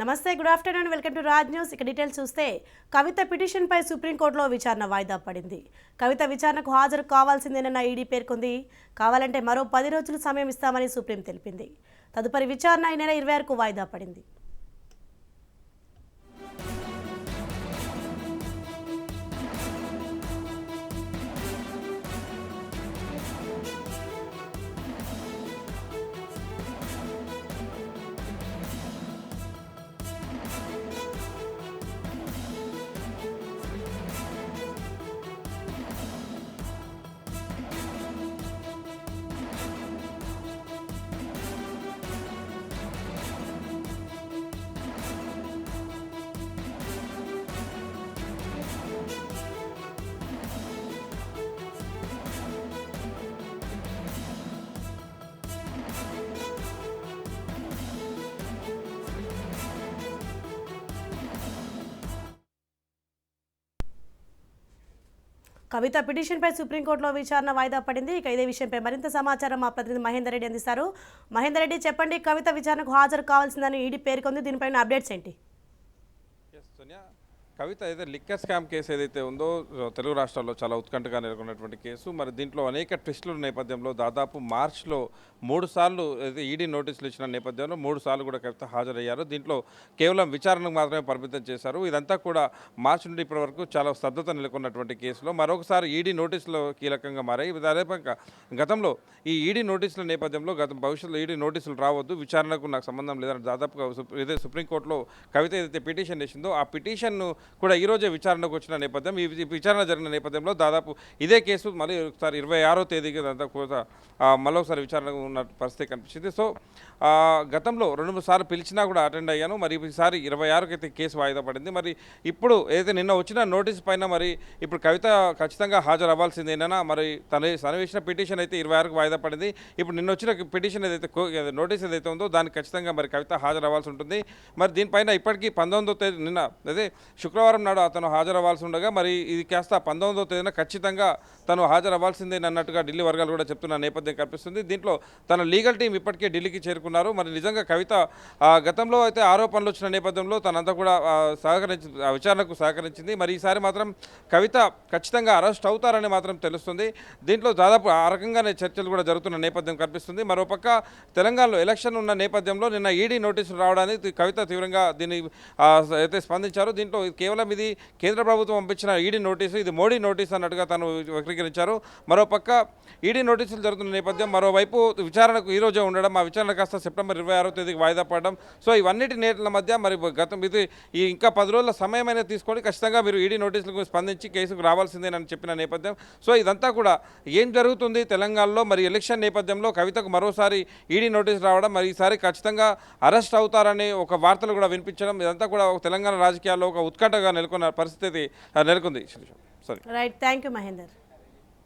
నమస్తే, good afternoon, welcome to Raj news. ఇక details చూస్తే కవిత పిటిషన్పై సుప్రీంకోర్టులో విచారణ వాయిదా పడింది. కవిత విచారణకు హాజరు కావాల్సిందేనన్న ఈడీ పేర్కొంది. కావాలంటే మరో 10 రోజులు సమయం ఇస్తామని సుప్రీం తెలిపింది. తదుపరి విచారణ ఈ నెల 26కు వాయిదా పడింది. కవిత పిటిషన్పై సుప్రీంకోర్టులో విచారణ వాయిదా పడింది. ఇక ఇదే విషయంపై మరింత సమాచారం మా ప్రతినిధి మహేందర్ రెడ్డి అందిస్తారు. మహేందర్ రెడ్డి, చెప్పండి, కవిత విచారణకు హాజరు కావాల్సిందని ఈడీ పేర్కొంది. దీనిపైన అప్డేట్స్ ఏంటి? కవిత అయితే లిక్కర్ స్కామ్ కేసు ఏదైతే ఉందో తెలుగు రాష్ట్రాల్లో చాలా ఉత్కంఠగా నెలకొన్నటువంటి కేసు. మరి దీంట్లో అనేక ట్విస్టుల నేపథ్యంలో దాదాపు మార్చ్లో 3 సార్లు అయితే ఈడీ నోటీసులు ఇచ్చిన నేపథ్యంలో 3 సార్లు కూడా కవిత హాజరయ్యారు. దీంట్లో కేవలం విచారణకు మాత్రమే పరిమితం చేశారు. ఇదంతా కూడా మార్చి నుండి ఇప్పటి వరకు చాలా స్తబ్దత నెలకొన్నటువంటి కేసులో మరొకసారి ఈడీ నోటీసులు కీలకంగా మారాయి. అదే గతంలో ఈ ఈడీ నోటీసుల నేపథ్యంలో భవిష్యత్తులో ఈడీ నోటీసులు రావద్దు, విచారణకు నాకు సంబంధం లేదని దాదాపుగా ఇదే సుప్రీంకోర్టులో కవిత ఏదైతే పిటిషన్ వేసిందో ఆ పిటిషన్ను కూడా ఈరోజే విచారణకు వచ్చిన నేపథ్యం. ఈ విచారణ జరిగిన నేపథ్యంలో దాదాపు ఇదే కేసు మళ్ళీ ఒకసారి 26వ తేదీకి మళ్ళొకసారి విచారణకు ఉన్న పరిస్థితి కనిపించింది. సో గతంలో 2-3 సార్లు పిలిచినా కూడా అటెండ్ అయ్యాను. మరి ఈసారి 26కి అయితే కేసు వాయిదా పడింది. మరి ఇప్పుడు ఏదైతే నిన్న వచ్చిన నోటీస్ పైన మరి ఇప్పుడు కవిత ఖచ్చితంగా హాజరు అవ్వాల్సిందేనా? మరి తను వేసిన పిటిషన్ అయితే 26కి వాయిదా పడింది. ఇప్పుడు నిన్న వచ్చిన పిటిషన్ ఏదైతే నోటీస్ ఏదైతే ఉందో దానికి ఖచ్చితంగా మరి కవిత హాజరు అవ్వాల్సి ఉంటుంది. మరి దీనిపైన ఇప్పటికీ 19వ తేదీ నిన్న అదే శుక్రవారం నాడు అతను హాజరవ్వాల్సి ఉండగా మరి ఇది కాస్త 19వ తేదీన ఖచ్చితంగా తను హాజరవ్వాల్సిందే అన్నట్టుగా ఢిల్లీ వర్గాలు కూడా చెప్తున్న నేపథ్యం కనిపిస్తుంది. దీంట్లో తన లీగల్ టీం ఇప్పటికే ఢిల్లీకి చేరుకున్నారు. మరి నిజంగా కవిత గతంలో అయితే ఆరోపణలు వచ్చిన నేపథ్యంలో తనంతా కూడా విచారణకు సహకరించింది. మరి ఈసారి మాత్రం కవిత ఖచ్చితంగా అరెస్ట్ అవుతారని మాత్రం తెలుస్తుంది. దీంట్లో దాదాపు ఆ రకంగానే చర్చలు కూడా జరుగుతున్న నేపథ్యం కనిపిస్తుంది. మరోపక్క తెలంగాణలో ఎలక్షన్ ఉన్న నేపథ్యంలో నిన్న ఈడీ నోటీసులు రావడానికి కవిత తీవ్రంగా దీన్ని అయితే స్పందించారు. దీంట్లో కేవలం ఇది కేంద్ర ప్రభుత్వం పంపించిన ఈడీ నోటీసు, ఇది మోడీ నోటీస్ అన్నట్టుగా తను వక్రీకరించారు. మరోపక్క ఈడీ నోటీసులు జరుగుతున్న నేపథ్యం, మరోవైపు విచారణకు ఈరోజే ఉండడం, ఆ విచారణ కాస్త సెప్టెంబర్ 26వ తేదీకి వాయిదా పడడం. సో ఇవన్నిటి నేట్ల మధ్య మరి ఇది ఇంకా 10 రోజుల సమయమైనా తీసుకొని ఖచ్చితంగా మీరు ఈడీ నోటీసులకు స్పందించి కేసుకు రావాల్సిందేనని చెప్పిన నేపథ్యం. సో ఇదంతా కూడా ఏం జరుగుతుంది తెలంగాణలో? మరి ఎలక్షన్ నేపథ్యంలో కవితకు మరోసారి ఈడీ నోటీసు రావడం, మరి ఈసారి ఖచ్చితంగా అరెస్ట్ అవుతారని ఒక వార్తలు కూడా వినిపించడం, ఇదంతా కూడా తెలంగాణ రాజకీయాల్లో ఒక ఉత్కంఠగా నెలకొన్న పరిస్థితి నెలకొంది. Right, thank you Mahender.